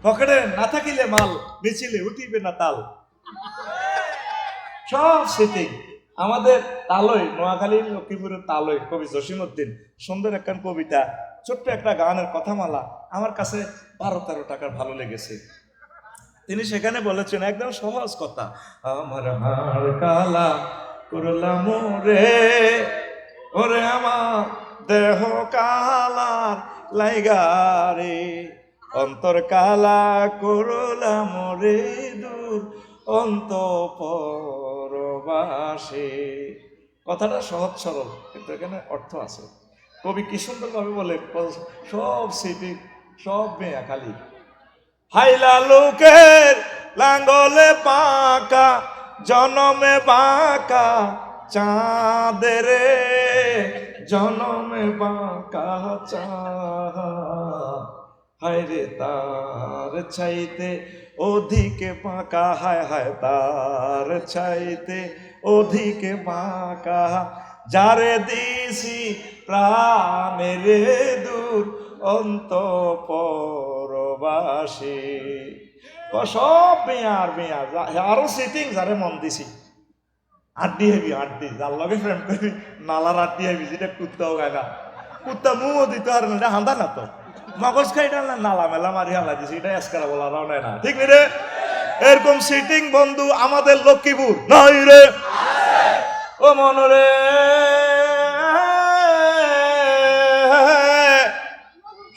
পকেটে না থাকিলে মাল, মিছিলে উঠিবে না তাল। সব সেটিং আমাদের তালই, নোয়াখালী লক্ষ্মীপুরের তালই। কবি জসিমউদ্দিন সুন্দর একখান কবিতা, ছোট্ট একটা গানের কথামালা আমার কাছে 12-13 টাকার ভালো লেগেছে। তিনি সেখানে বলেছেন একদম সহজ কথা, আমার হাড় কালা করলাম রে, ওরে আমার দেহ কালার লাইগারে, অন্তর কালা করলাম রে দূর অন্তঃপরবাসে। কথাটা সহজ সরল, কিন্তু এখানে অর্থ আছে। কবি কি সুন্দরভাবে বলে, সব সিটি সব মেয়া খালি হাইলা লোকের লাঙ্গলে পাকা, জনমে বাঁকা চাঁদের, জনমে বাঁকা চাঁদ, হায়রে তার চাইতে অধিকে বাঁকা, হায় হায় তার চাইতে অধিকে বাঁকা, যারে দিছি প্রাণের দূর অন্তঃপরবাসী। সব মেয়ার মেয়ার আরো সিটিং যারে মন দিছি, আড্ডি হেবি আড্ডি, যার লগে ফ্রেন্ড করি নালার আড্ডি হেবি, যেটা কুত্তাও গায় না, কুত্তা মুও দিতে আর না, হাঁদা না তো মগজ খাইটা না, নালা মেলা মারি হালা দিছি, এটা এসকারা বলারাও নেয় না, ঠিক রে? এরকম সিটিং বন্ধু আমাদের লক্ষ্মীপুর নাই রে। ও মনরে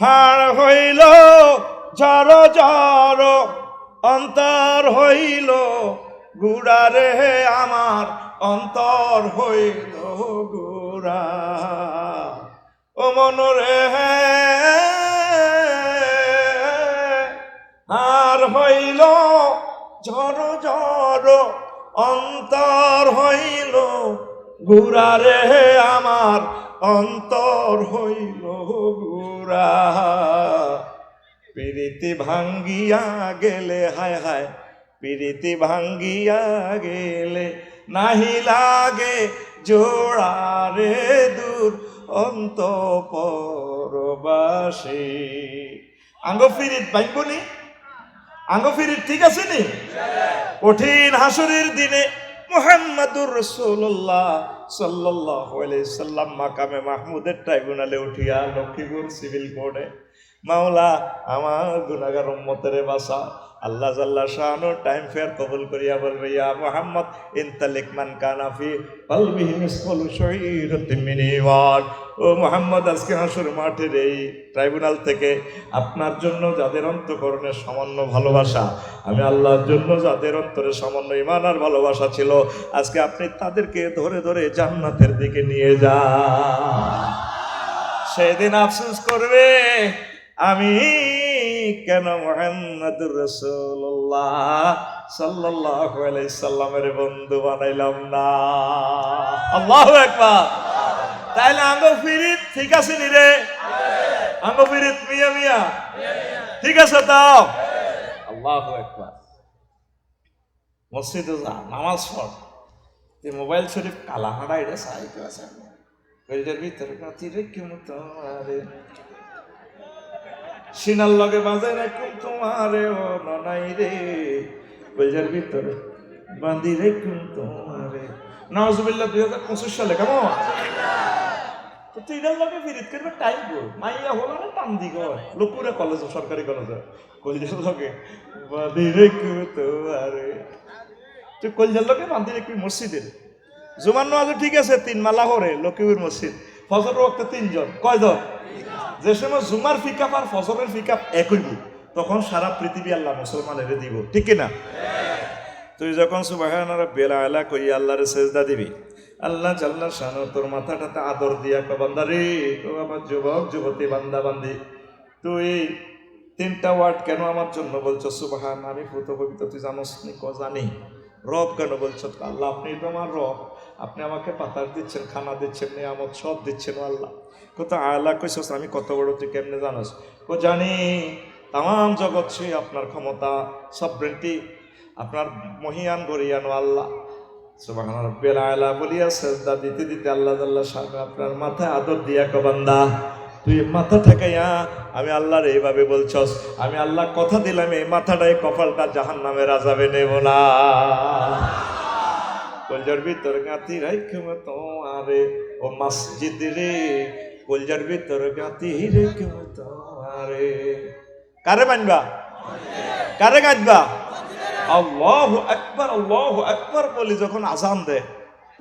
হাড় হইল জর জর, অন্তর হইল গুড়া রে, আমার অন্তর হইল গুড়া। ও মনরে আর হইল ঝড় ঝড়, অন্তর হইল গুড়া রে, আমার অন্তর হইল গুড়া। প্রীতি ভাঙ্গিয়া গেলে, হায় হায় প্রীতি ভাঙ্গিয়া গেলে, নাহি লাগে জোড়া রে দূর অন্তঃপরবাসী। আঙ্গ ফিরিত ভাঙবনি, আঙ্গ ফিরিত ঠিক আছে নি? কঠিন হাসরের দিনে মুহাম্মাদুর রাসূলুল্লাহ সাল্লাল্লাহু আলাইহি সাল্লাম মাকামে মাহমুদের ট্রাইব্যুনালে উঠিয়া লক্ষ্মীপুর সিভিল কোর্টে, মাওলা আমার গুনাহগার উম্মতের বাসা। আল্লাহ জাল্লা শাআনু টাইম ফেয়ার কবুল করিয়া বলবে, ইয়া মুহাম্মদ ইনতালিক মান কানা ফি কলবিহি মিসকালু শাইরাতিন মিন ঈমান। ও মুহাম্মদ, আজকে হাসর মাঠের এই ট্রাইব্যুনাল থেকে আপনার জন্য যাদের অন্তঃকরণে সামান্য ভালোবাসা, আমি আল্লাহর জন্য যাদের অন্তরে সামান্য ঈমান আর ভালোবাসা ছিল, আজকে আপনি তাদেরকে ধরে ধরে জান্নাতের দিকে নিয়ে যান। সেদিন আফসোস করবে, আমি কেন মুহাম্মদুর রাসূলুল্লাহ সাল্লাল্লাহু আলাইহি সাল্লামের বন্ধু বানাইলাম না। আল্লাহু আকবার। তাইলে আঙ্গ ফিরিত ঠিক আছে নি রে? আঙ্গ ফিরিত মিয়া মিয়া ঠিক আছে তো? আল্লাহু আকবার। মসজিদে যা, নামাজ পড়, তুই মোবাইল শরীফ কালা হাঁড়া এটা সাহিত্য আছে, ওইটার ভিতরে কাতিরে কেমন তোমারে সিনার লগে বাজে রাখুন তোমারে, ও ননাই রে ওইটার ভিতরে বাঁধি রেখুন তোমারে। নাউজুবিল্লাহ 2025 সালে কেমন তো তুই এটার লগে ফিরিত করবে টাইম গো, মাইয়া হলো না টান্দি গো লোকপুরে কলেজ, সরকারি কলেজ, কলেজের লগে বাঁধি রেখু তোমারে। তুই কলেজের লগে বাঁধি রেখবি মসজিদের। জুমার নামাজ ঠিক আছে 3 মালা হরে লক্ষ্মীপুর মসজিদ, ফজর ওয়াক্তে 3 জন, কয়জন? যে সময় জুমার ফিকাপ আর ফজরের ফিকাপ এক হইব, তখন সারা পৃথিবী আল্লাহ মুসলমানের দিব, ঠিক কিনা? তুই যখন সুবহান রাব্বিল আলা কই আল্লাহর সেজদা দিবি, আল্লাহ জাল্লা শানু তোর মাথাটাতে আদর দিয়া কয়, বান্দা রে, ও আমার যুবক যুবতী বান্দা বান্দি, তুই 3টা ওয়ার্ড কেন আমার জন্য বলছো সুবহান? আমি ফুত পবিত্র, তুই জানোস নি? ক জানি। রব কেন বলছো? আল্লাহ আপনি তো আমার রব, আপনি আমাকে পাতার দিচ্ছেন, খানা দিচ্ছেন, নিয়ামত সব দিচ্ছেন আল্লাহ। কত আল্লাহ কইছস আমি কত বড়, তুই কেমনে জানোস? ও জানি, তাম জগৎ সে আপনার ক্ষমতা, সবরেন্টি আপনার মহিয়ান গরিয়ানো আল্লাহ। সুবহান রাব্বিল আলা বলিয়া সেজদা দিতে দিতে আল্লাহ জাল্লা শানু আপনার মাথায় আদর দিয়া কয়, বান্দা তুই মাথা ঠেকাইয়া আমি আল্লাহর এইভাবে বলছস, আমি আল্লাহ কথা দিলাম এই মাথাটাই কপালটা জাহান্নামের আযাবে নেব না। কলজার ভিতর গাঁথি রাইখে তোমারে ও মসজিদ রে, কলজার ভিতর গাঁথি রেখে তোমারে। কারে মানবা? কারে গাঁথবা? আল্লাহু আকবার, আল্লাহু আকবার বলি যখন আজান দেয়,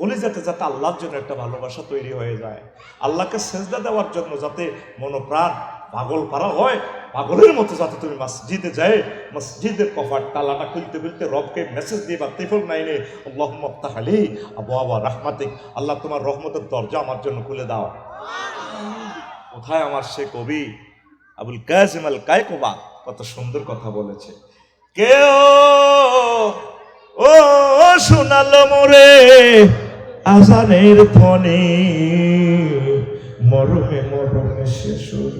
বলি যাতে যাতে আল্লাহর জন্য একটা ভালোবাসা তৈরি হয়ে যায়, আল্লাহকে সেজদা দেওয়ার জন্য যাতে মনোপ্রাণ পাগল পারা হয়, পাগলের মতো যাতে তুমি মসজিদে যায়, মসজিদের কফার তালাটা খুলতে খুলতে রবকে মেসেজ দিয়ে বা তিফল নাইনে আল্লাহুম্মা আফতাহ আলী আবওয়াবা রাহমাতিক, আল্লাহ তোমার রহমতের দরজা আমার জন্য খুলে দাও। কোথায় আমার সে কবি আবুল কাসিম আল কায়কোবা কত সুন্দর কথা বলেছে। কেউ ও শোনালো মোরে আজানের ধ্বনি, মরমে মরমে শেষুর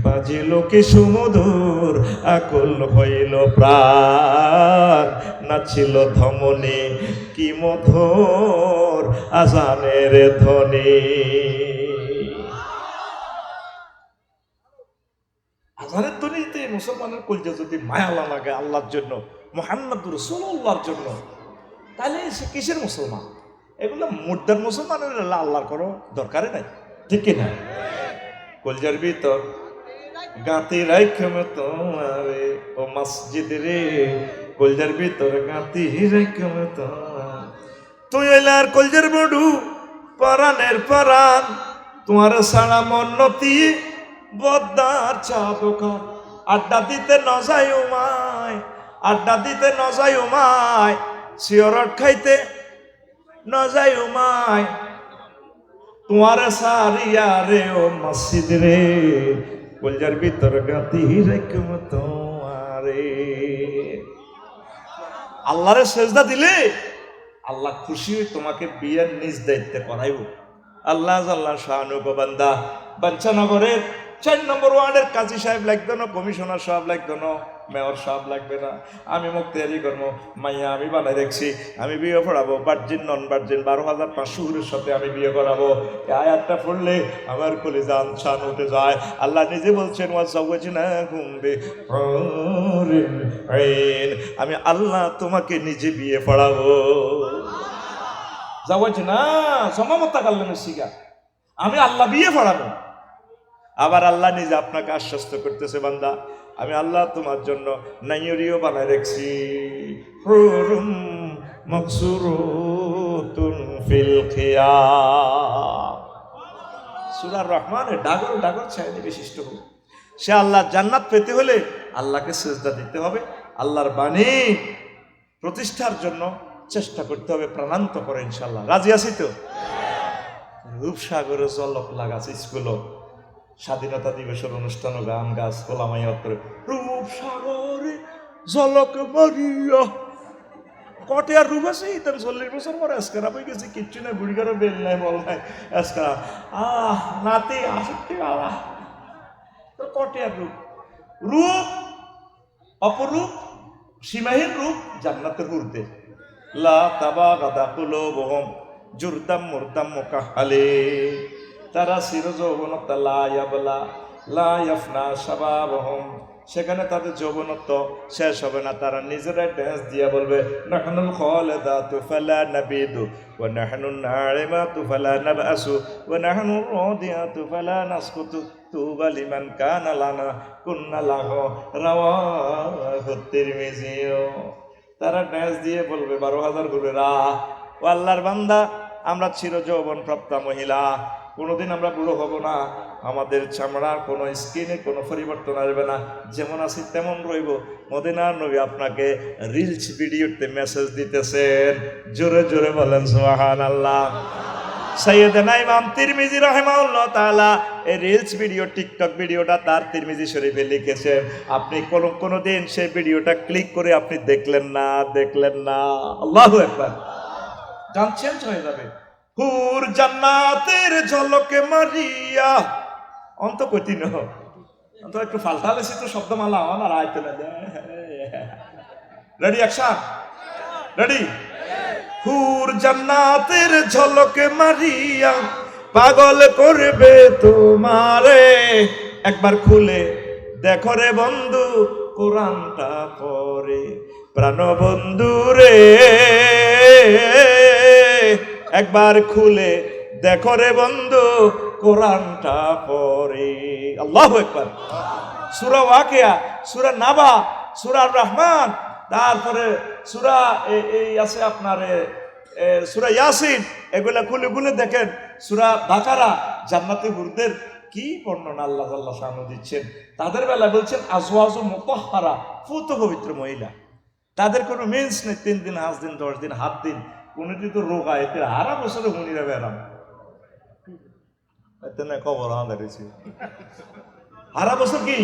বাজিল কি সুমধুর, আকুল হইল প্রাণ নাচিল ধমনী, কি মধুর আজানের ধ্বনি। আজানের ধ্বনিতে মুসলমানের কলজা যদি মায়া লাগে আল্লাহর জন্য, মুহাম্মদ রাসূলুল্লাহর জন্য, তাহলে সে কিসের মুসলমান? এগুলো মুর্দার মুসলমানের আল্লাহর কোনো দরকারই নাই, ঠিক কিনা? কলজার ভিতর গাঁথি রাইখে তোমারে ও মসজিদ রে, কলজার ভিতর গাঁথি রাইখে তোমার। তুই এলার কলজার বড়ু পরাণের পরাণ, তোমার সারা মন্নতি বদ্দার চা দোকান। আড্ডা দিতে ন যাই উমায়, আড্ডা দিতে ন যাই উমায়, সিয়রট খাইতে ন যাই উমায়, তোমার সারিয়া রে ও মসজিদ রে, কলজার ভিতর গাঁথি রেখে তোমারে। আল্লাহরে সেজদা দিলে আল্লাহ খুশি হয়ে তোমাকে বিয়ের নিজ দায়িত্বে করাইব। আল্লাহ আল্লাহ শাহানু বান্দা বাঞ্ছানগরের 4 নম্বর ওয়ার্ডের কাজী সাহেব লাগবে না, কমিশনার সাহেব লাগবে না, মেয়র সাহেব লাগবে না, আমি মুক্তিয়ারি করবো, মাইয়া আমি বানাই দেখছি, আমি বিয়ে পড়াবো, ভার্জিন নন ভার্জিন 12,500 হুরের সাথে আমি বিয়ে করাবো। এই আয়াতটা পড়লে আমার কলিজা আনসান উঠে যায়। আল্লাহ নিজে বলছেন ওয়াজাওয়াজনাহুম বিহুরিন আইন, আমি আল্লাহ তোমাকে নিজে বিয়ে পড়াবো। জাওয়াজনা সমামতা কাল্লামের শিখা, আমি আল্লাহ বিয়ে পড়াবো। আবার আল্লাহ নিজে আপনাকে আশ্বস্ত করতেছে, বান্দা আমি আল্লাহ তোমার জন্য নাইরিও বানায় রাখছি, হুরুম মাকসুরুতুন ফিল খিয়াম। সূরা রহমানের ডাগর ডাগর ছায়া বিশিষ্ট হোক। সে আল্লাহ জান্নাত পেতে হলে আল্লাহকে সিজদা দিতে হবে, আল্লাহর বাণী প্রতিষ্ঠার জন্য চেষ্টা করতে হবে প্রাণান্ত করে, ইনশাআল্লাহ। রাজি আছি তো? রূপসাগরে জলক লাগাছে স্কুল, স্বাধীনতা দিবসের অনুষ্ঠান গান গাছ কোলামাইয়া করে রূপসাগরে জলক মারিয়া কটে আর রূপ আছে। তার 40 বছর পরে আজকারা বই গেছে, কিচ্ছু নাই, বুড়ি করে বেল নাই বল নাই, আজকারা নাতি আসক্তি বাবা তো কটে আর রূপ, রূপ অপরূপ সীমাহীন রূপ জান্নাতের হুরতে। লা তাবাগাদা কুলুবুহুম জুরদাম মুরদাম মুকাহহালে, তারা চির যৌবনত লা ইয়াবলা লা ইয়াফনা শাবাবুহুম, সেখানে তাদের যৌবনত্ব শেষ হবে না। তারা নিজেরাই ড্যান্স দিয়া বলবে নাহনুল খালিদাতু ফালা নাবিদু ওয়া নাহনুন নাইমাতু ফালা নাবআসু ওয়া নাহনুর রাদিয়াতু ফালা নাসকুতু তুবা লিমান কানা লানা কুন্না লাহু রাওয়াহু তিরমিজি। তারা ড্যান্স দিয়ে বলবে 12,000 ঘুরেরা, ও আল্লাহর বান্দা আমরা চির যৌবন প্রাপ্ত মহিলা, কোনোদিন আমরা বুড়ো হব না, আমাদের চামড়ার কোনো স্কিনে কোনো পরিবর্তন আসবে না, যেমন আছি তেমন রইব। মদিনার নবী আপনাকে রিলস ভিডিওতে মেসেজ দিতেছেন, জোরে জোরে বলেন সুবহানাল্লাহ। সাইয়েদনা ইমাম তিরমিজি রাহিমাহুল্লাহ তাআলা এই রিলস ভিডিও টিকটক ভিডিওটা তার তিরমিজি শরীফে লিখেছেন। আপনি কোনো দিন সেই ভিডিওটা ক্লিক করে আপনি দেখলেন না, আল্লাহু আকবার, গান চেঞ্জ হয়ে যাবে। হুর জান্নাতের ঝলকে মারিয়া অন্ত কঠিন অন্ত একটু ফালতালেছি তো শব্দমালা আমার আয়তে না যায়। Ready action, ready. হুর জান্নাতের ঝলকে মারিয়া পাগল করবে তোমারে, একবার খুলে দেখো রে বন্ধু কোরআনটা পড়ে, প্রাণ বন্ধু রে একবার খুলে দেখো রে বন্ধু কোরআনটা পড়ে। আল্লাহু আকবার। সূরা ওয়াকিয়া, সূরা নাবা, সূরা রহমান, তারপরে সূরা এই আছে আপনার সূরা ইয়াসিন, এগুলা খুলে খুলে দেখেন। সূরা বাকারা, জান্নাতি হুরদের কি বর্ণনা আল্লাহ জাল্লা শানু দিচ্ছেন। তাদের বেলা বলছেন আজওয়াজু মুতাহহারা, পুত পবিত্র মহিলা। তাদের কোনো মিন্স নেই, 3 দিন 5 দিন 10 দিন 7 দিন, কোনটি তো রোগ হয়, এতে হারা বছরে হুনিরা বেরাম এতে না খবর হারাইছি হারা বছর কি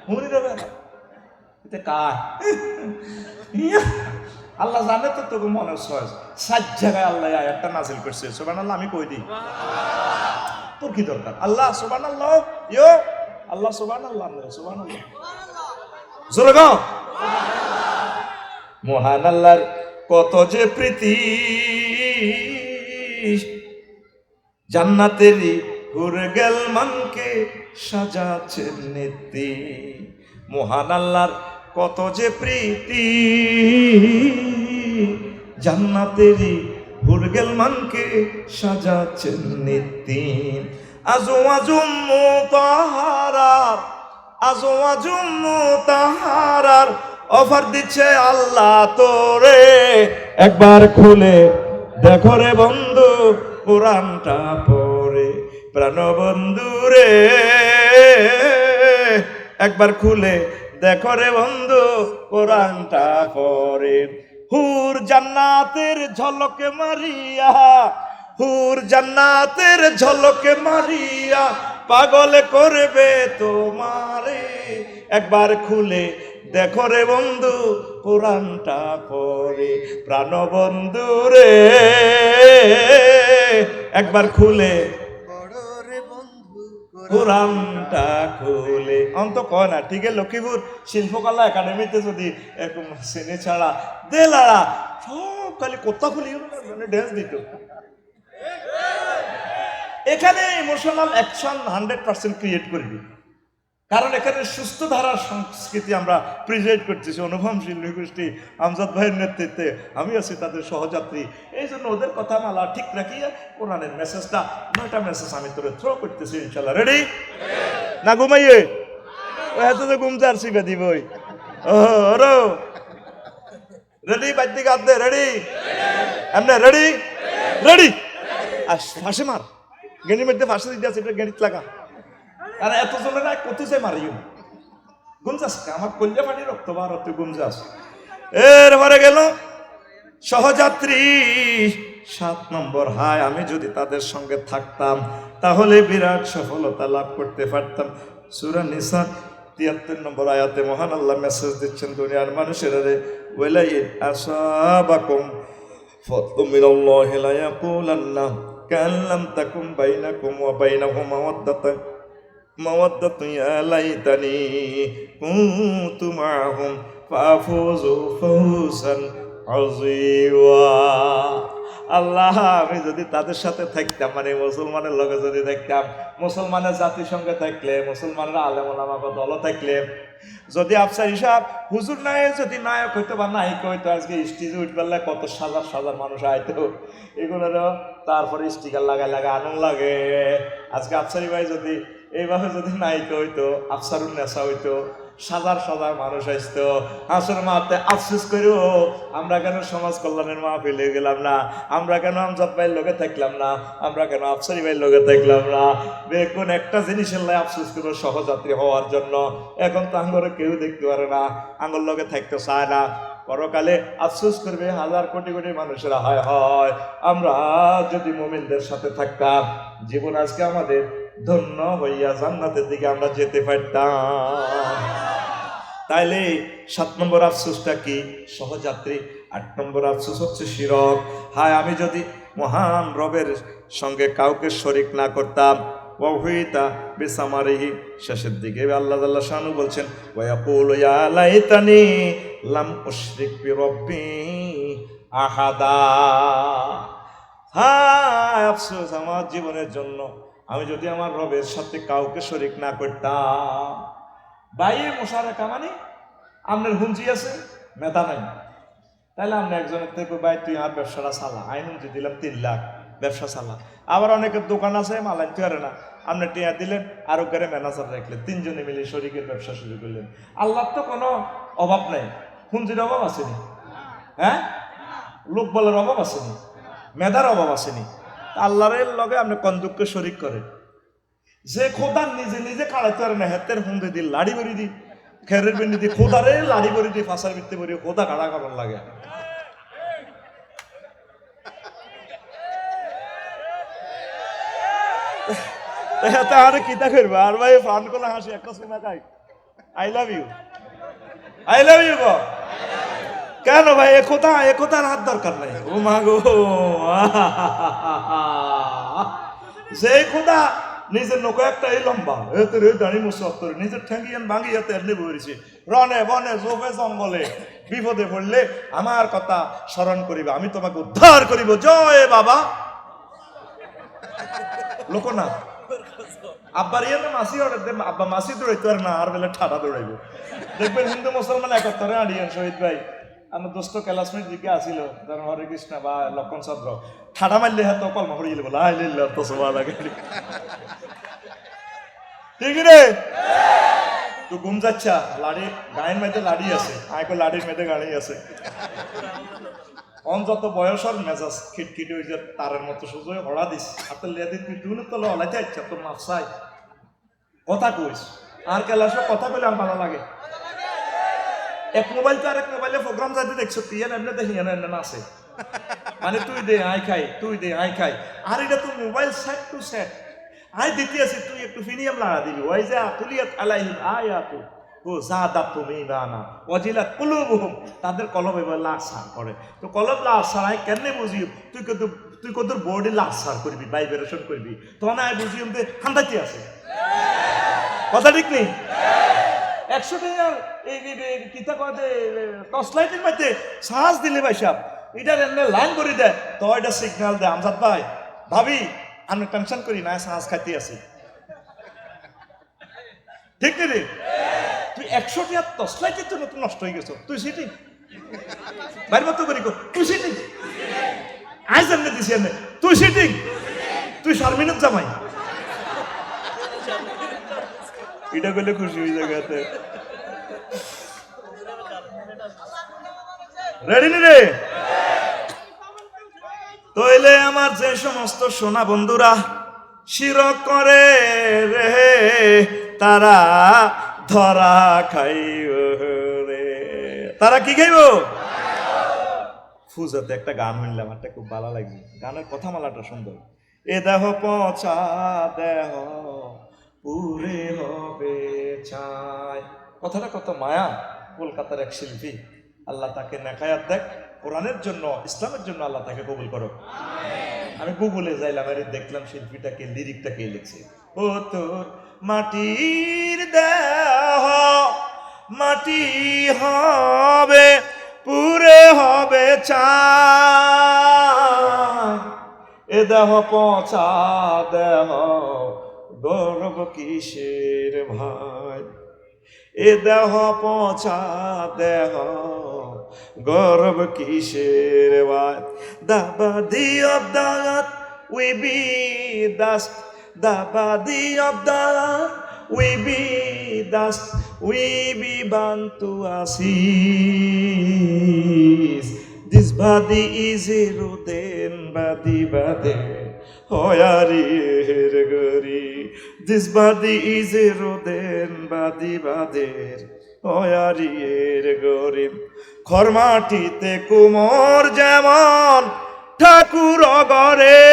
হুনিরা বেরাম, এতে কার আল্লাহ জানে তো। তোকে মনে হয় 7 জায়গায় আল্লাহ আয়াতটা নাযিল করছে। সুবহানাল্লাহ, আমি কই দিই তোর কি দরকার? আল্লাহ সুবহানাল্লাহ, ইয়ো আল্লাহ সুবহানাল্লাহ, সুবহানাল্লাহ জোরে গাও। মহান আল্লাহর কত যে প্রীতি, জান্নাতেরই হুরগেল মানকে সাজাচ্ছেন নীতি। মহান আল্লাহর কত যে প্রীতি, জান্নাতেরই হুরগেল মানকে সাজাচ্ছেন নীতি। আজওয়াজুম মুতাহহারার, আজওয়াজুম মুতাহহারার অফার দিচ্ছে আল্লাহ তোরে, একবার খুলে দেখো রে বন্ধু কোরআনটা পড়ে, প্রাণ বন্ধু রে একবার খুলে দেখো রে বন্ধু কোরআনটা পড়ে। হুর জান্নাতের ঝলকে মারিয়া, হুর জান্নাতের ঝলকে মারিয়া পাগল করবে তোমারে, একবার খুলে দেখো রে বন্ধু কোরআনটা পড়ে, প্রাণ বন্ধু রে একবার খুলে কোরআনটা খুলে। অন্ত কয় না ঠিক আছে। লক্ষ্মীপুর শিল্পকলা একাডেমিতে যদি এরকম শ্রেণী ছাড়া দেলাড়া সব খালি কোথা খুলি মানে ড্যান্স দিত। এখানে ইমোশনাল অ্যাকশন 100% ক্রিয়েট করবি, কারণ এখানে সুস্থ ধারার সংস্কৃতি আমরা প্রিজার্ভ করতেছি। অনুভবশীল নৃগোষ্ঠী আমজাদ ভাইয়ের নেতৃত্বে আমি আছি তাদের সহযাত্রী, এই জন্য ওদের কথা মালা ঠিক রাখিয়ে কোরআনের মেসেজটা 9টা মেসেজ আমি তোরে থ্রো করতেছি ইনশাল্লাহ। রেডি না ঘুমাইয়ে ও এত তো ঘুমতে আসছি বেদি বই ওরো রেডি বাদ্যিক আদে রেডি এমনি রেডি রেডি আর ফাঁসে মার গেনির মধ্যে ফাঁসে দিতে আছে এটা গেনিত লাগা, আর এত জনের কত যে মারিও গুমজাস আমার কল্যা পানি রক্ত বার তুই গুমজাস। এরপরে গেল সহযাত্রী 7 নম্বর। হায় আমি যদি তাদের সঙ্গে থাকতাম তাহলে বিরাট সফলতা লাভ করতে পারতাম। সূরা নিসা 73 নম্বর আয়াতে মহান আল্লাহ মেসেজ দিচ্ছেন দুনিয়ার মানুষেরা রে, ওয়ালাই আসাবাকুম ফাতলু মিনাল্লাহি লা ইয়াকুলান্না কাল্লাম তাকুম বাইনাকুম ওয়া বাইনাহুম মাওয়াদ্দাতু ইয়া লাইতানি কুনতু মাআহুম ফাফুযু ফাওজান আযীমা। আল্লাহ আমি যদি তাদের সাথে থাকতাম, মানে মুসলমানের লগে যদি থাকতাম, মুসলমানের জাতির সঙ্গে থাকলে, মুসলমানের আলেম ওলামা বা দল থাকলে, যদি আফসার হিসাব হুজুর নাই যদি নায়ক হইতো বা নায়িকা হইতো, আজকে স্টেজে উঠবেলা কত হাজার হাজার মানুষ আইতো, এগুলোরও তারপরে স্টিকার লাগায় লাগায় আনন্দ লাগে। আজকে আফসারি ভাই যদি এইভাবে যদি নায়িকা হইতো, আফসারুন নেশা হইতো, হাজার হাজার মানুষ আসতো, হাসর মাতে আফসোস করিও আমরা কেন সমাজ কল্যাণের মাহফিলে গেলাম না, আমরা কেন আমজাদ ভাইয়ের লোকে থাকলাম না, আমরা কেন আফসারি ভাইয়ের লোকে থাকলাম না। বেগুন একটা জিনিসের লাই আফসোস করো সহযাত্রী হওয়ার জন্য। এখন তো আঙ্গরে কেউ দেখতে পারে না, আঙ্গর লোকে থাকতে চায় না, পরকালে আফসোস করবে হাজার কোটি কোটি মানুষেরা। হয় হয় আমরা যদি মুমিনদের সাথে থাকতাম, জীবন আজকে আমাদের ধন্য হইয়া জান্নাতের দিকে আমরা যেতে পারতাম। তাইলে 7 নম্বর আফসোসটা কি? সহযাত্রী। 8 নম্বর আফসোস হচ্ছে শিরক। হায় আমি যদি মহান রবের সঙ্গে কাউকে শরিক না করতাম। ওয়াহুইতা বিসামারিহি, শেষের দিকে আল্লাহ তাআলা শানু বলছেন ওয়ায়াকুলু ইয়া লাইতানি লাম উশরিক বিরব্বি আহাদা। হায় আফসোস আমার জীবনের জন্য, আমি যদি আমার রবের সাথে কাউকে শরীক না করতাম। বাইরে মোশারেকা মানে আপনার হুঞ্জি আছে, মেধা নাই, তাহলে আপনি একজনের থেকে ভাই তুই আর ব্যবসাটা চালা, আই হুঞ্জি দিলাম 3 লাখ, ব্যবসা চালা। আবার অনেকের দোকান আছে মালাই তুই না, আপনি টিয়া দিলেন আর ওকে ম্যানেজার রাখলেন, 3 জনে মিলে শরীকের ব্যবসা শুরু করলেন। আল্লাহর তো কোনো অভাব নাই, হুঞ্জির অভাব আসেনি, হ্যাঁ, লোক বলার অভাব আসেনি, মেধার অভাব আসেনি। আল্লাহরের লগে আপনি কন্দুককে শরিক করেন। যে খোদা নিজে নিজে কাড়াইতে পারে না, হাতের হুন্দে দি লাড়ি বড়ি দি, খেরের বেনি দি খোদারে লাড়ি বড়ি দি, ফাঁসার ভিত্তি বড়ি খোদা কাড়া করার লাগে। আর কিতা করবো আর ভাই ফান করে হাসি একটা শোনা খাই, I love you, I love you গো। কেন ভাই একতার হাত দরকার নাই। ও মা গো, যে খোদা নিজের নৌকা একটা এই লম্বা এতের এই দাঁড়ি মুসত্তর নিজের ঠ্যাঙ্গিয়ান ভাঙিয়াতে এমনি বলেছে, রনে বনে জোফে জঙ্গলে বিপদে পড়লে আমার কথা স্মরণ করিবে, আমি তোমাকে উদ্ধার করিব, জয় বাবা। লোক না আব্বার ইয়ে না মাসি অর্ডার দেন, আব্বা মাসি দৌড়াইতে পারে না, আর বেলা ঠাডা দৌড়াইব। দেখবেন হিন্দু মুসলমান একত্তরে আড়িয়েন শহীদ ভাই, আমার দোস্ত ক্লাসমেট দিকে আসিল, ধর হরে কৃষ্ণ বা লক্ষণ চন্দ্র, ঠাডা মারলে হাত কলমা হরিয়ে গেল, তো সবা লাগে ঠিক রে। তো ঘুম যাচ্ছা লাড়ি গায়ের মেয়েতে লাড়ি আছে, আয়কো লাড়ির মেয়েতে গাড়ি আছে, অন যত বয়স আর মেজাজ খিটখিটি হয়ে যায় তারের মতো সুযোগ হড়া দিস, হাতে লিয়া দিন তুই টুনে তো হলাইতে ইচ্ছা তোর মাফসাই কথা কইস, আর কেলাস কথা কইলে আমার ভালো লাগে। এক মোবাইল তো আরেক মোবাইলে প্রোগ্রাম যাইতে দেখছো, তুই এমনি দেখি এনে আছে, মানে তুই দে আই খাই, তুই দে আই খাই, আর এটা তো মোবাইল সেট টু সেট, আই দিতে আছি তুই একটু ফিনিয়াম লাগা দিবি, ওই যে তুলিয়াত আলাইহিম আয়াতু ও জাদাতুম ঈমানা ওয়াজিলাত কুলুবুহুম, তাদের কলব এবার লাসার করে। তো কলব লাসার আই কেনে বুঝি, তুই কত বডি লাসার করবি, ভাইব্রেশন করবি, তখন আই বুঝি যে হান্দাইতে আছে, কথা ঠিক নেই। 100 টাকার এই কিতা কয় টর্চ লাইটের মধ্যে সাজ দিলে ভাই সাহেব এটা এমনি লাইন করে দেয়, তো এটা সিগন্যাল দেয়, আমজাদ ভাই ভাবি আমি টেনশন করি না, সাজ খাইতে আছি, ঠিক নেই? তুই 100 টাকার টর্চ লাইটের জন্য তুই নষ্ট হয়ে গেছো, তুই সিটি বাইর মতো করি তুই সিটি, আজ এমনি দিছি এমনি তুই সিটি, তুই শারমিনের জামাই, এটা করলে খুশি হয়ে জায়গাতে রেডি নি রে। তইলে আমার যে সমস্ত সোনা বন্ধুরা শিরক করে রে, তারা ধরা খাইব রে, তারা কি খাইব? ফুজাতে একটা গান শুনলাম, একটা খুব ভালো লাগছে, গানের কথা মালাটা সুন্দর। এ দেহ পচা দেহ পুরে হবে চাই, কথাটা কত মায়া। কলকাতার এক শিল্পী, আল্লাহ তাকে নেখায়াত দেখ, কোরআনের জন্য ইসলামের জন্য আল্লাহ তাকে কবুল করো। আমি গুগলে যাইলাম আর দেখলাম শিল্পীটাকে লিরিকটাকে লিখছে, ও তোর মাটির দেহ মাটি হবে পুরে হবে চাই, এ দেহ পচা দেহ গৌরব কিসের ভাই, এ দেহ পচা দেহ গৌরব কিসের ভাই, the body of the earth we be dust, the body of the earth we be dust, we be born to ashes, this body is a rotten body hoyarir gori, this body is a rotten body hoyarir gori, খরমাটিতে কুমোর যেমন ঠাকুর গরে,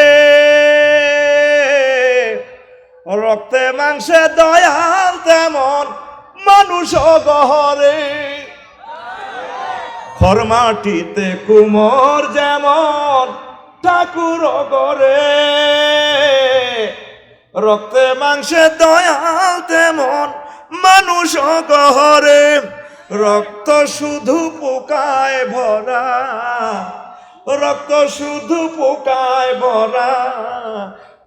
রক্তে মাংসে দয়াল তেমন মানুষ গহরে, খরমাটিতে কুমোর যেমন ঠাকুর গরে, রক্তে মাংসে দয়াল তেমন মানুষ গহরে, রক্ত শুধু পোকায় ভরা, রক্ত শুধু পোকায় ভরা,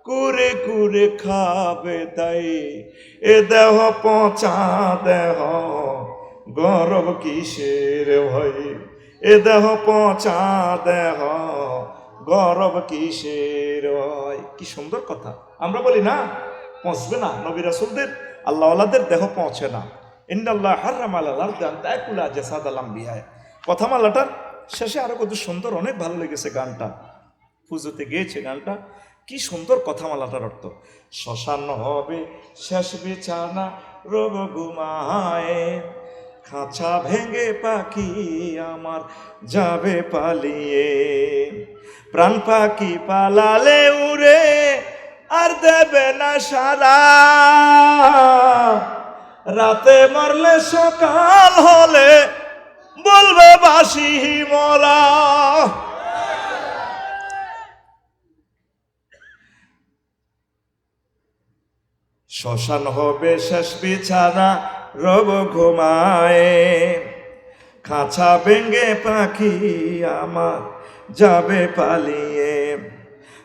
কুরে কুরে খাবে তাই এ দেহ পচা দেহ গরব কিসের ভাই এ দেহ পচা দেহ গরব কিসের হয়। কি সুন্দর কথা। আমরা বলি না পচবে না, নবী রাসূলদের আল্লাহওয়ালাদের দেহ পৌঁছে না। ইন্নাল্লাহ হারাম আলাল আরদি আন তাকুলা জাসাদাল আমবিয়া। কথামালাটার শেষে আরো কত সুন্দর, অনেক ভালো লেগেছে গানটা, পুজোতে গেয়েছে গানটা। কি সুন্দর কথামালাটার অর্থ। শ্মশান হবে শেষ বিছানা রোগ ঘুমায়, খাঁচা ভেঙে পাখি আমার যাবে পালিয়ে, প্রাণ পাখি পালালে উড়ে আর দেবে না সারা, রাতে মরলে সকাল হলে বলবে বাসি মরা। শ্মশান হবে শেষ বিছানা রব ঘুমায়, খাঁচা ভেঙে পাখি আমার যাবে পালিয়ে,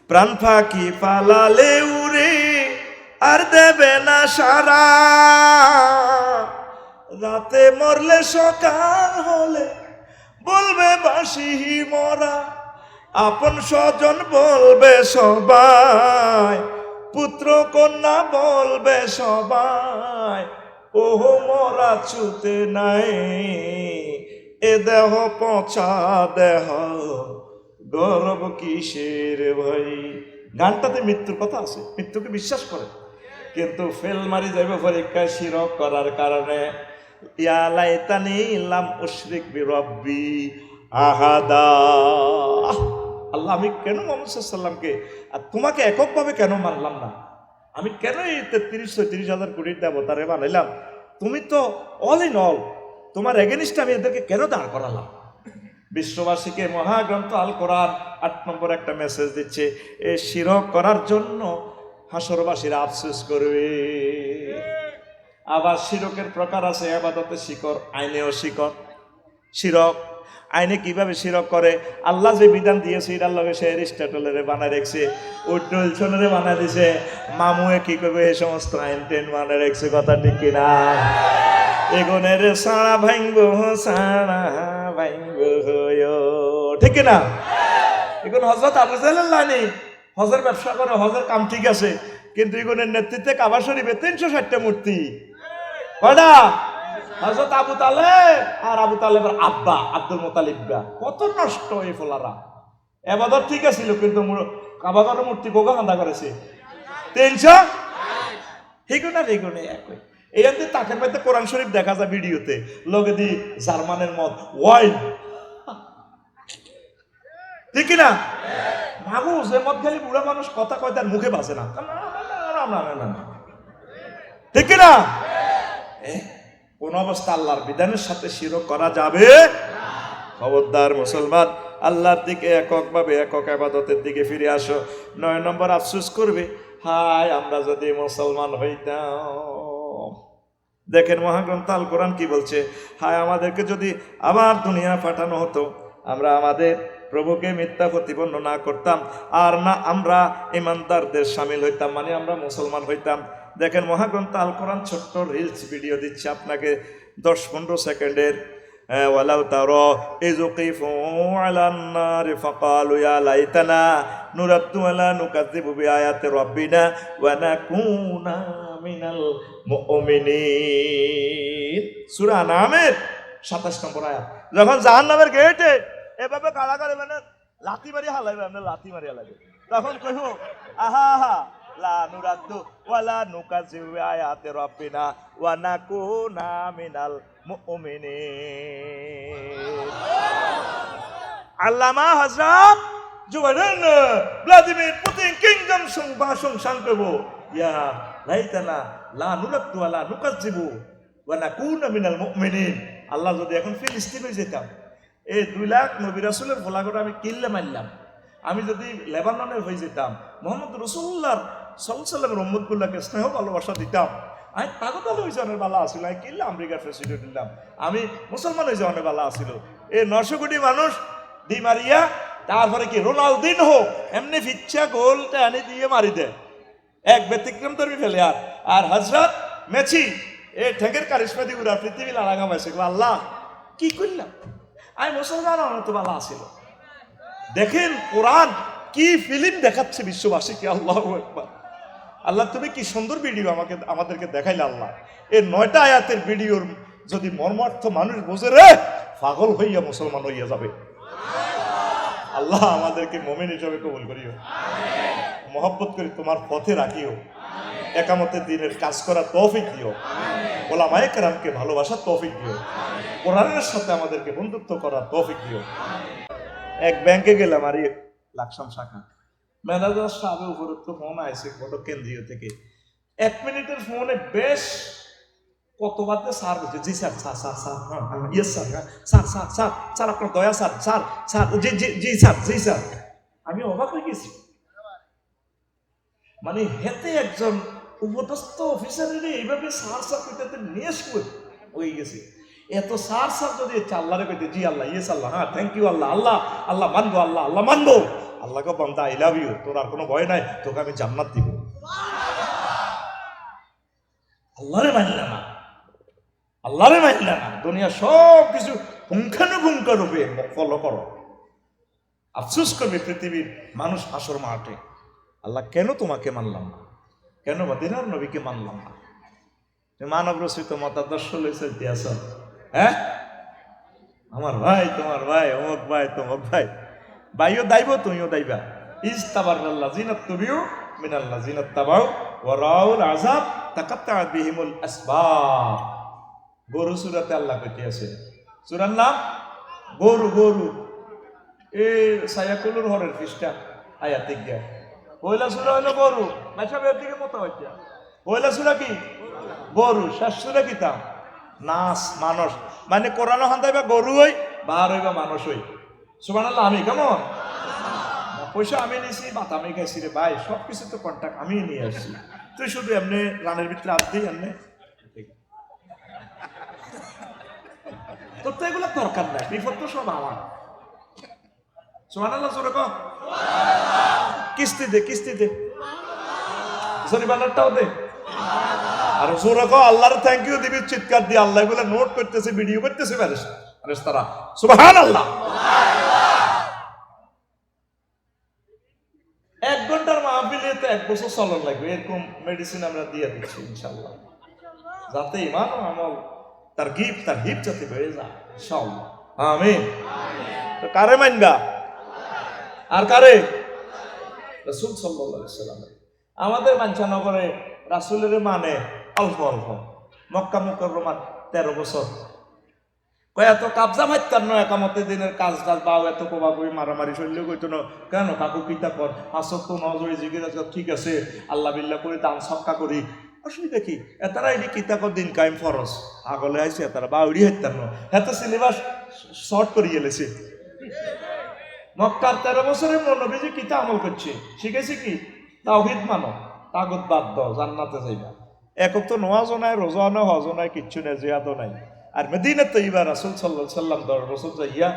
প্রাণ পাখি পালালে উড়ে আর দেবে না সারা, রাতে মরলে সকাল হলে বলবে বাসি মরা। আপন স্বজন বলবে সবাই, পুত্র কন্যা বলবে সবাই, ওহো মরা ছুতে নাই এ দেহ পচা দেহ গরব কিসের ভাই। গানটাতে মৃত্যুর কথা আছে, মৃত্যুকে বিশ্বাস করে, কিন্তু ফেল মারি যাবে পরীক্ষায় শিরক করার কারণে। ইয়া লাইতানি লাম উশরিক বিরব্বি আহাদা। আল্লাহ, আমি কেন মুহাম্মদ সাল্লাল্লাহু আলাইহি ওয়াসাল্লামকে আর তোমাকে এককভাবে কেন মানলাম না? আমি কেন এই 33-34,000 কোটির দেবতারে বানাইলাম? তুমি তো অল ইন অল, তোমার এগেনিস্টে আমি এদেরকে কেন দাঁড় করালাম? বিশ্ববাসীকে মহাগ্রন্থ আল কোরআন 8 নম্বর একটা মেসেজ দিচ্ছে, এ শিরক করার জন্য হাসরবাসীরা আফসোস করবে। আবার শিরকের প্রকার আছে, ইবাদতে শিকর, আইনেও শিকর। শিরক আইনে কিভাবে শিরক করে? আল্লাহ যে বিধান দিয়েছে এটার লগে সে এরিস্টটলের বানায় রেখেছে, উইলসনের বানায় দিছে, মামুয়ে কি করবে এই সমস্ত আইন টেন বানায় রেখেছে। কথা ঠিক কিনা? এগুনের সারা ভাঙব সারা ভাঙব ঠিক কিনা? এখন হযরত আবু জাহলের লাইনে হজের ব্যবসা করে, হজের কাম ঠিক আছে, কিন্তু এগুনের নেতৃত্বে কাবা শরীফে 360টা মূর্তি। কয়টা? হযরত আবু তালেব আর আবু তালেবের আব্বা আব্দুল মুতালিব, কত নষ্ট এই ফলারা। এবাদত ঠিক আছিল, কিন্তু কাবাগর মূর্তি গোগা হান্দা করেছে 300। হিগুনা রেগুনে একই। এই অন্তে তাকের মধ্যে কোরআন শরীফ দেখা যায় ভিডিওতে, লগে দি জার্মানের মদ ওয়াইন, ঠিক না? ভাগো যে মদ খালি বুড়া মানুষ কথা কয় তার মুখে বাজে না, ঠিক না? কোন অবস্থা আল্লাহর বিধানের সাথে শিরক করা যাবে। খবরদার মুসলমান, আল্লাহর দিকে এককভাবে একক ইবাদতের দিকে ফিরে আসো। 9 নম্বর আফসোস করবে, হায় আমরা যদি মুসলমান হইতাম। দেখেন মহাগ্রন্থ আল কোরআন কি বলছে, হায় আমাদেরকে যদি আবার দুনিয়া পাঠানো হতো, আমরা আমাদের প্রভুকে মিথ্যা প্রতিপন্ন না করতাম, আর না আমরা ইমানদারদের শামিল হইতাম, মানে আমরা মুসলমান হইতাম। দেখেন মহাগ্রন্থ আল কোরআন ছোট্ট রিলস ভিডিও দিচ্ছে আপনাকে 10-15 সেকেন্ডের। ওয়ালাউ তারা ইয উকিফু আলান নার ফাকালু ইয়া লাইতানা নুরাদ্দু ওয়ালা নুকাযযিবু বিআয়াতি রাব্বিনা ওয়া নাকুনা মিনাল মুমিনিন। সূরা আনআমের 27 নম্বর আয়াত। যখন জাহান্নামের গেটে এভাবে কারাগারে মানে লাথি মারি হালাইবে, আমরা লাথি মারি হালাইবে, তখন কইব আহা হা লা নুরাদ্দু ওয়ালা নুকাযযিবু বিআয়াতি রাব্বিনা ওয়া নাকুনা মিনাল মুমিনিন। আল্লামা হযরত জুবাইর ভ্লাদিমির পুতিন কিংডম ভাষণ করব, ইয়া লাইতানা লা নুরাদ্দু ওয়ালা নুকাযযিবু ওয়া নাকুনা মিনাল মুমিনিন। আল্লাহ যদি এখন ফিলিস্তিনে যেতাম, এই 2 লাখ নবী রাসূলের ভোলাগড় আমি কিল্লে মারলাম, আমি যদি লেবাননের হয়ে যেতাম, মোহাম্মদ রাসূলুল্লাহ সাল্লাল্লাহু আলাইহি ওয়াসাল্লামের উম্মতগুলোকে স্নেহ ভালোবাসা দিতাম, আমি পাগল হয়ে যাওয়ার বেলা আসিল, আমি কিল্লে আমেরিকার প্রেসিডেন্ট দিলাম, আমি মুসলমান হয়ে যাওয়ার বেলা আসিল। এই 900 কোটি মানুষ দি মারিয়া, তারপরে কি রোনালদিনহো এমনি ফিচ্ছা গোলটা আনি দিয়ে মারি দেয়, এক ব্যতিক্রম ধর্মী ফেলে আর হজরত মেছি এ ঠেকের কারিশমা দিয়ে উড়া পৃথিবী লাগাম আছে আল্লাহ কি করলাম আমি মুসলমান তো ভালো আসিল দেখেন কোরআন কি ফিল্ম দেখাচ্ছে বিশ্ববাসীকে আল্লাহু আকবার আল্লাহ তুমি কি সুন্দর ভিডিও আমাদেরকে দেখাইলে আল্লাহ এই 9টা আয়াতের ভিডিওর যদি মর্মার্থ মানুষ বোঝে রে পাগল হইয়া মুসলমান হইয়া যাবে আল্লাহ আমাদেরকে মুমিন হিসেবে কবুল করিও মহব্বত করে তোমার পথে রাখিও একামতের দিনের কাজ করার তৌফিক দিও ওলামায়ে কেরামকে ভালোবাসার তৌফিক দিও কোরআনের সাথে আমাদেরকে বন্ধুত্ব করার তৌফিক দিও এক ব্যাংকে গেলাম আর লাকসাম শাখা ম্যানেজার সাহেবের উপরে তো ফোন আসে ভোট কেন্দ্রীয় থেকে 1 মিনিটের ফোনে বেশ কতবার স্যার বলছে জি স্যার স্যার স্যার স্যার হ্যাঁ yes sir sir sir sir sir আপনার দয়া স্যার স্যার স্যার জি জি জি স্যার জি স্যার আমি অবাক হয়ে গেছি মানে হেতে একজন উপদস্থ অফিসারের এইভাবে স্যার স্যার কইতে নিয়ে হয়ে গেছে এত স্যার স্যার যদি আল্লাহরে কইতে জি আল্লাহ ইয়েস আল্লাহ হ্যাঁ থ্যাংক ইউ আল্লাহ আল্লাহ আল্লাহ মানবো আল্লাহ আল্লাহ মানবো আল্লাহকে বান্দা আই লাভ ইউ তোর আর কোনো ভয় নাই তোকে আমি জান্নাত দিব আল্লাহরে মানলে না আল্লাহরে মানলে না দুনিয়া সব কিছু পুঙ্খানুপুঙ্খ রূপে ফলো করো আফসোস করবে পৃথিবীর মানুষ হাসর মাঠে আল্লাহ কেন তোমাকে মানলাম না কেন মদিনার নবীকে মানলাম না মানব রচিত মতাদর্শ লইছে ইতিহাস হ্যাঁ আমার ভাই তোমার ভাই অমুক ভাই তমুক ভাই ভাইও দাইব তুমিও দাইবা ইস্তাবারাল্লাযিনা তুবিউ মিনাল্লাযিনা তাবাউ ওয়া রাউল আযাব তাকাত্তাআত বিহিমুল আসবাব গরু সূরাতে আল্লাহ কইতে আছে সূরার নাম গরু গরু এই সায়াকুলুর হরের পৃষ্ঠা আয়াতে গিয়া পয়লা সূরা হলো গরু মাশাবের দিকে মত হচ্ছে পয়লা সূরা কি গরু শেষ সূরা কি তা নাস মানুষ মানে কোরআন হান্দাইবা গরু হই বার হইবা মানুষ হই সুবহানাল্লাহ আমি কেমন পয়সা আমি নিয়েছি ভাত আমি খাইছি রে ভাই সবকিছু তো কন্ট্যাক্ট আমি নিয়ে আসছি তুই শুধু এমনি রানের ভিতরে আপ দিই এমনি তোর তো এগুলো দরকার নাই বিপদ তো সব আমার সুবহানাল্লাহ জোরে কও কিস্তি দে জরিমানাটাও দে আর জোরে কও আল্লাহর থ্যাংক ইউ দিবি চিৎকার দিয়ে আল্লাহ এগুলো নোট করতেছে ভিডিও করতেছে ফেরেশতারা সুবহানাল্লাহ 1 ঘন্টার মাহফিলে তো 1 বছর চলন লাগবে এরকম মেডিসিন আমরা দিয়ে দিচ্ছি ইনশাআল্লাহ যাতে ঈমান ও আমল তার হিপ যাতে বেড়ে যায় ইনশাআল্লাহ আমিন তো কারে মানবা আর কারে রাসূল সাল্লাল্লাহু আলাইহি ওয়াসাল্লাম আমাদের বাঞ্ছানগরে রাসূলের মানে অল্প অল্প মক্কা মুকাররমা 13 বছর কয় এত কাবজা মারতার নয় একামতের দিনের কাজ বাও এত কোবাকুই মারামারি শৈল্য কইতো না কেন কাকু কিতা কর আসত তো নজরে জিজ্ঞেস ঠিক আছে আল্লাহ বিল্লাহ করে দান সক্কা করি অসুবিধা কি এতারা এটি কিতা কর দিন কায়েম ফরজ আগলে আইছে এতারা বাউড়ি হাইতার ন এত সিলেবাস শর্ট করে গেলেছে মক্কার 13 বছরের নবীজি কিতা আমল করছে শিখেছে কি তাওহীদ মানো তাগুত বাদ দাও জান্নাতে যাইবা একক তো নামাজও নাই রোজাও নাই হজও নাই কিচ্ছু নাই জিয়াদও নাই আর মদিনা তৈবা রাসূল সাল্লাল্লাহু আলাইহি সাল্লাম 10 বছর যাইয়া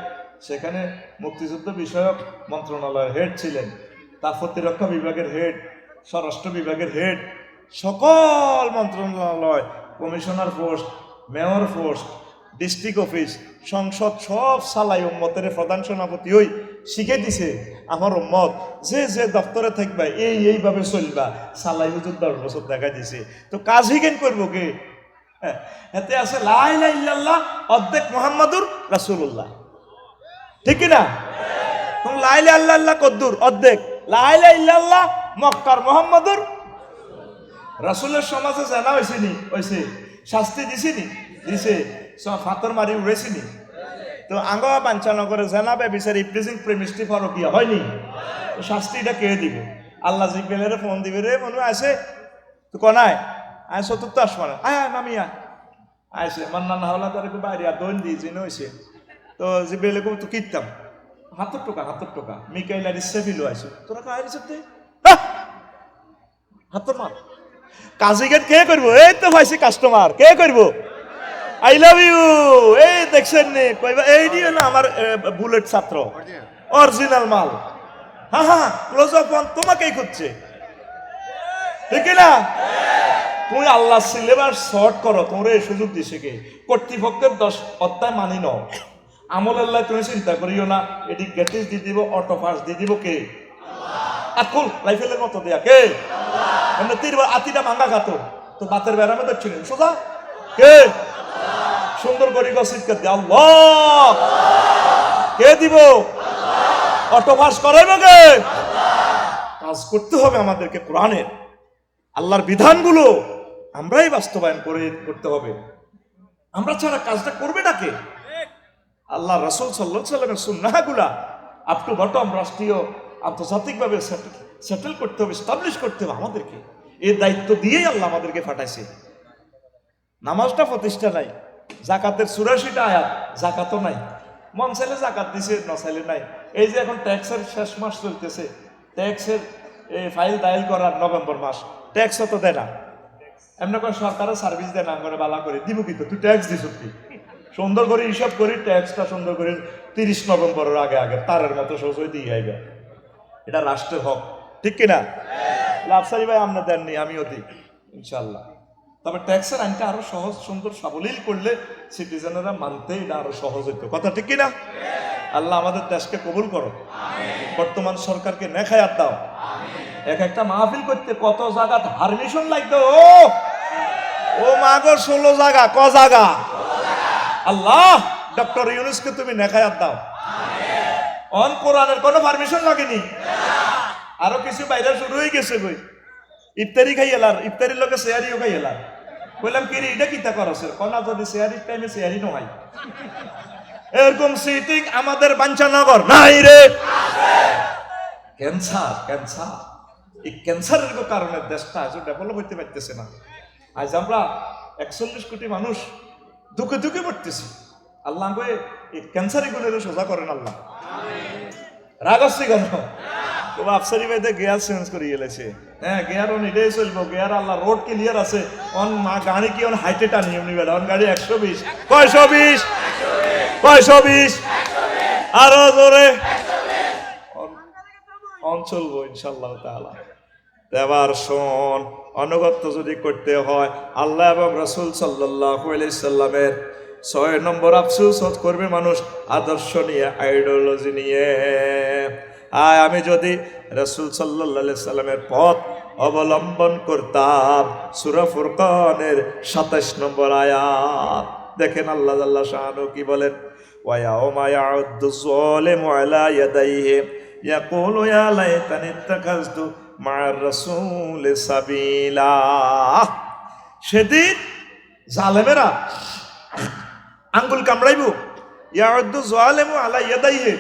সেখানে মুক্তিযুদ্ধ বিষয়ক মন্ত্রণালয়ের হেড ছিলেন তার প্রতিরক্ষা বিভাগের হেড স্বরাষ্ট্র বিভাগের হেড সকল মন্ত্রণালয় commissioner post mayor post district office সংসদ সব সালাই উম্মতের প্রধান সেনাপতি হই শিখে দিছে আমার উম্মত যে যে দপ্তরে থাকবা এইভাবে চলবা সালাই হুজুর 10 বছর দেখা দিছে তো কাজ হিকেন করবো কে এতে আছে লা ইলাহা ইল্লাল্লাহ অর্ধেক মুহাম্মাদুর রাসূলুল্লাহ ঠিক না তুমি লা ইলাহা ইল্লাল্লাহ কদ্দুর অর্ধেক লা ইলাহা ইল্লাল্লাহ মক্কার মুহাম্মাদুর রাসূলের সমাজে জানা হইছেনি হইছে শাস্তি দিছিনি দিছে সব ফাতর মারি উড়েছিনি তো আঙ্গা বাঞ্ছানগরে জানাবে বিচারি প্রেজিং প্রেমিস্টি ফরকিয়া হয়নি তো শাস্তিটা কে দিব আল্লাহ জিব্রাইলের ফোন দিবে রে মনে আছে তো কোনায় আয় চতুর্থ আসমানে আয় নামিয়া আইসে মান্নান হাওলা তার বাইরে আর দৈন দিয়েছি নইছে তো জিব্রাইলে তো কিতাম 70 টাকা মিকাইল আর ইসরাফিল আইছে তোরা কাই রিসে দে হাত মার কাজী গেট কে করবো এই তো ভাইছি কাস্টমার কে করবো আই লাভ ইউ এই দেখছেন নে কইবা এই দিও না আমার বুলেট ছাত্র অরিজিনাল মাল হ্যাঁ ক্লোজ আপ অন তোমাকেই খুঁজছে ঠিক না? তুমি আল্লাহ সিলেবাস শর্ট করো, তোমরা এই সুযোগ দিছে কে? কর্তৃপক্ষের 10 অধ্যায় মানি নাও, আমল আল্লাহ তুমি চিন্তা করিও না, এটি গ্যাটিস দিয়ে দিব, অটো পাস দিয়ে দিব কে? আকুল রাইফেলের মতো দেয়া কে? এমনি তিরবার আতিটা ভাঙা খাতো তো বাতের বেড়ামে দেখছি সোজা কে? সুন্দর করে গসিটকে দিয়ে আল্লাহ কে দিব? অটো পাস করাইবে কে? কাজ করতে হবে আমাদেরকে, কোরআনের আল্লাহর বিধানগুলো আমরাই বাস্তবায়ন করতে হবে। আমরা ছাড়া কাজটা করবে না কে? আল্লাহ রাসূল সাল্লাল্লাহু আলাইহি ওয়াসাল্লামের সুন্নাহগুলা আপ টু বটম রাষ্ট্রীয় আন্তর্জাতিকভাবে সেটেল করতে হবে, এস্টাবলিশ করতে হবে আমাদেরকে। এই দায়িত্ব দিয়েই আল্লাহ আমাদেরকে পাঠাইছে। নামাজটা প্রতিষ্ঠা নাই, জাকাতের 84টা আয়াত, জাকাতও নাই। মন চাইলে জাকাত দিছে, না চাইলে নাই। এই যে এখন ট্যাক্সের শেষ মাস চলতেছে, ট্যাক্সের ফাইল দায়ের করার নভেম্বর মাস, ট্যাক্সও তো দেয় না। এমনি করে সরকারের সার্ভিস দেয় না, করে বালা করে দিব কিন্তু তুই ট্যাক্স দিস কি সুন্দর করে হিসাব করি, ট্যাক্সটা সুন্দর করে 30 নভেম্বরের আগে আগে তারের মতো সোজই দিয়ে আইবে। এটা রাষ্ট্রের হক, ঠিক কিনা? লাফসারি ভাই আমরা দেননি, আমিও দিই ইনশাল্লাহ। তবে ট্যাক্সের আইনটা আরো সহজ সুন্দর সাবলীল করলে সিটিজেনরা মানতে এটা আরো সহজ হইতো, কথা ঠিক কিনা? আল্লাহ আমাদের দেশকে কবুল করো, বর্তমান সরকারকে নেখায়াত দাও। এক একটা মাহফিল করতে কত জায়গা পারমিশন লাগতো, ও মাগো 16 জায়গা, ক জায়গা? আল্লাহ ডক্টর ইউনূসকে তুমি নেখায়াত দাও। অন কোরআনের কোনো পারমিশন লাগেনি, আরো কিছু বাইরে শুরু হয়ে গেছে। বই ইফতারি খাই এলার, ইফতারির লোকে শেয়ারিও খাই এলার। বললাম কি রে, এটা কিতা করছে? কনা যদি শেয়ারির টাইমে শেয়ারি নয়, এরকম সিটিং আমাদের বাঞ্ছানগর নাই রে। ক্যান্সার, ক্যান্সার, এই ক্যান্সারের কারণে দেশটা আজ ডেভেলপ হইতে পারতেছে না। আজ আমরা 41 কোটি মানুষ দুঃখে দুঃখে পড়তেছি। আল্লাহ এই ক্যান্সার এগুলো সোজা করেন আল্লাহ। রাগ আসছে কেন? তবে আফসারি ভাইতে গিয়ার চেঞ্জ করে গেলেছে। হ্যাঁ, গিয়ার অন এটাই চলবো, গিয়ার আল্লাহ রোড ক্লিয়ার আছে। অন মা গাড়ি কি অন হাইটে টানি এমনি বেড়া, অন গাড়ি 120, 120, 120, আরো জোরে অন চলবো ইনশাআল্লাহ তাআলা। এবার শোন, অনুগত্য যদি করতে হয় আল্লাহ এবং রাসূল সাল্লাল্লাহু আলাইহি সাল্লামের 6 নম্বর আফসোস করবে মানুষ আদর্শ নিয়ে, আইডিওলজি নিয়ে। আমি যদি রাসূল সাল্লাল্লাহু আলাইহি সাল্লামের পথ অবলম্বন করতাম, সূরা ফুরকানের 27 নম্বর আয়াত দেখেন আল্লাহ জাল্লা শাআনু কি বলেন? ওয়া ইয়াউমা ইয়াউদ্দু যালিমু আলা ইয়াদাইহি ইয়াকুলু ইয়া লাইতানি ইত্তাখাযতু মা'আর রাসূলি সাবিলা। সেদিন জালেমেরা আঙ্গুল কামড়াইবো, ইয়াউদ্দু যালিমু আলা ইয়াদাইহি,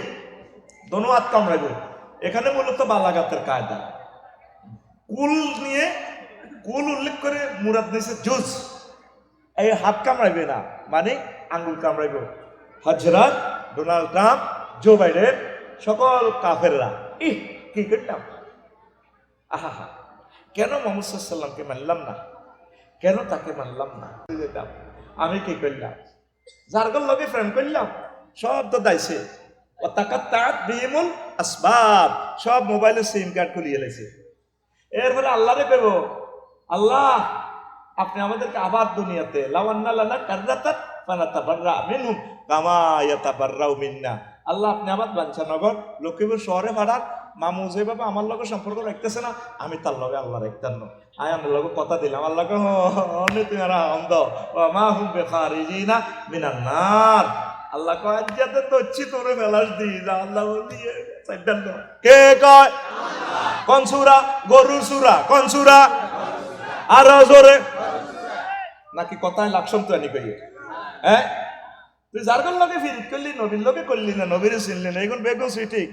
দোনো হাত কামড়াইবো। এখানে মূলত বালাগাতের কায়দা, কুল নিয়ে, কুল উল্লেখ করে মুরাদ দিয়েছে জুজ। এই হাত কামড়াইবে না, মানে আঙ্গুল কামড়াইবো। হযরত ডোনাল্ড ট্রাম্প, জো বাইডেন, সকল কাফেররা কি করলাম? আহা, কেন মুহাম্মদ সাল্লাল্লাহু আলাইহি ওয়াসাল্লামকে মানলাম না? কেন তাকে মানলাম না? আমি কি করলাম? যারগল লগে ফ্রেন্ড করলাম, সব তো দাইছে। আসবাব, সব মোবাইলের সিম কার্ড খুলিয়ে লেছে। এরপরে আল্লাহরে পেব, আল্লাহ আপনি আমাদেরকে আবার দুনিয়াতে লাওয়ান্না লানা কাররাতাত ফানাতাবাররা মিনহুম কামা ইয়াতাবাররাউ মিন্না। আল্লাহ আপনি আবার বাঞ্ছানগর লক্ষ্মীপুর শহরে ভাড়ার মামু যে বাবা আমার লগে সম্পর্ক রাখতেছে না, আমি তার লগে আল্লাহ রাখতাম না। আমি আমার লগে কথা দিলাম, আল্লাহকে তুমি আর আমদ মা হুম বেখারিজিনা মিনান নার। আল্লাহ কয় যাতে তচ্ছি তোরে ফেলাস দি যা। আল্লাহ বলি কে কয়? কোন সূরা? গরুর সূরা। কোন সূরা? আর জোরে নাকি কথায় লাকসম তো আনি কইয়ে। হ্যাঁ, তুই যার কোন লগে ফিরিত করলি, নবীর লগে করলি না, নবীরে চিনলি না, এখন বেগুন ঠিক